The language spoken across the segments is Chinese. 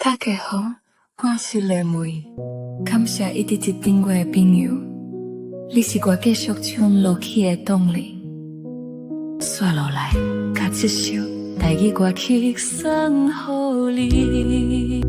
大家好，我是丽梅，感谢一直接订我的朋友，你是我继续唱落去的动力。接落来，甲这首台语歌曲送予你。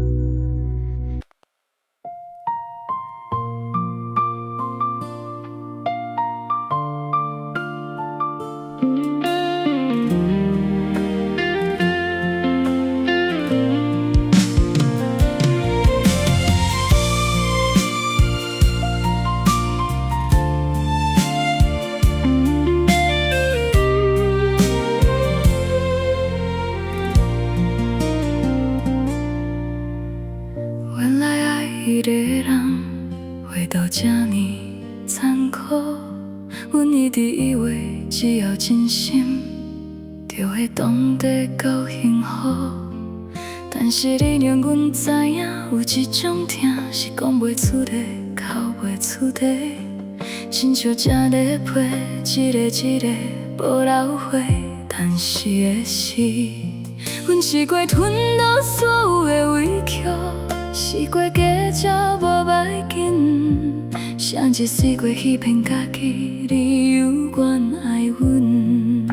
原来爱一个人会到这呢残酷，阮一直以为只要真心，就会懂得够幸福。但是你让阮知影，有一种痛是讲袂出的，哭袂出的，亲像这个皮，一个一个无流血。但是的是，阮试过吞落所有的委屈。试过假才无要紧，谁一试过欺骗家己，你有缘爱阮，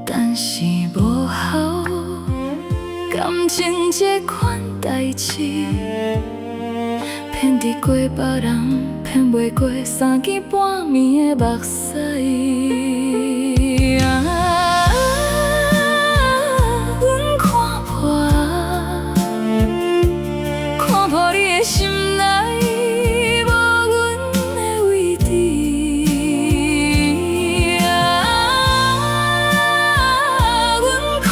但是无效。感情这款代志，骗得过别人，骗袂过三更半暝的目屎。心内无阮的位置，阮看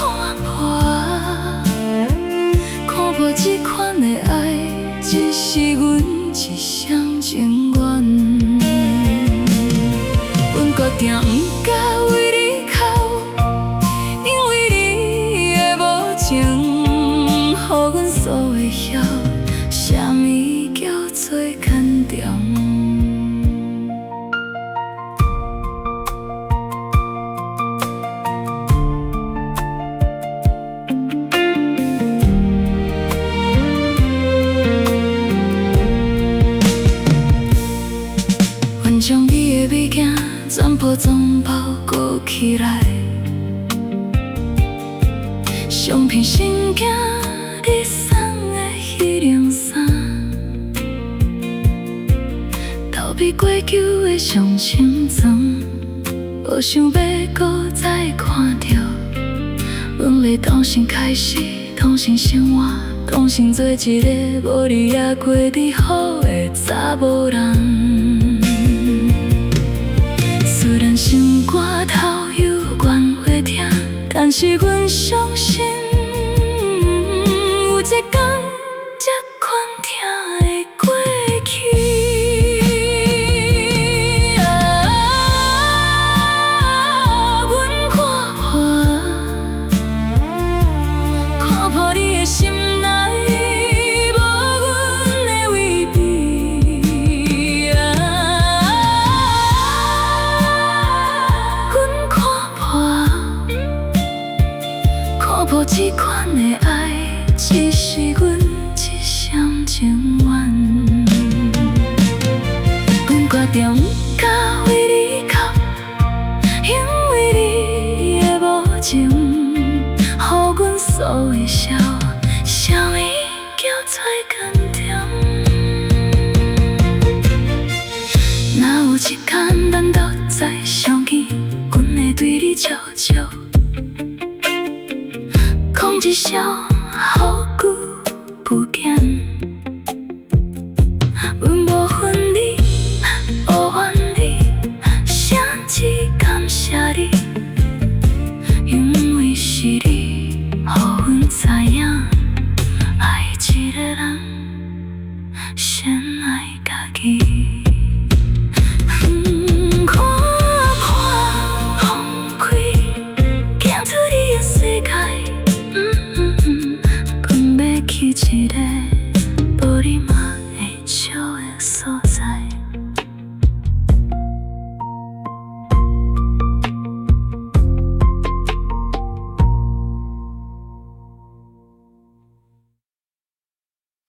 破这款的爱，只是阮一厢情愿。阮决定不敢为你哭，因为你的无情，予阮所会晓。啥物叫做牵重？阮将你的物件全部包裹起来，相片、信件，你送的迄张衫。逃避过久的伤心床，无想要搁再看到。阮咧同心开始，同心生活，同心做一个无你也过得好的查某人。虽然心肝头有缘会痛，但是阮相信，有一天这款痛会过去。这款的爱，只是阮一厢情愿。阮决定不敢为你哭，因为你的无情，予阮所会晓。啥物叫做牵重？若有一天咱都再相见，阮会对你笑笑。讲一声好久不见。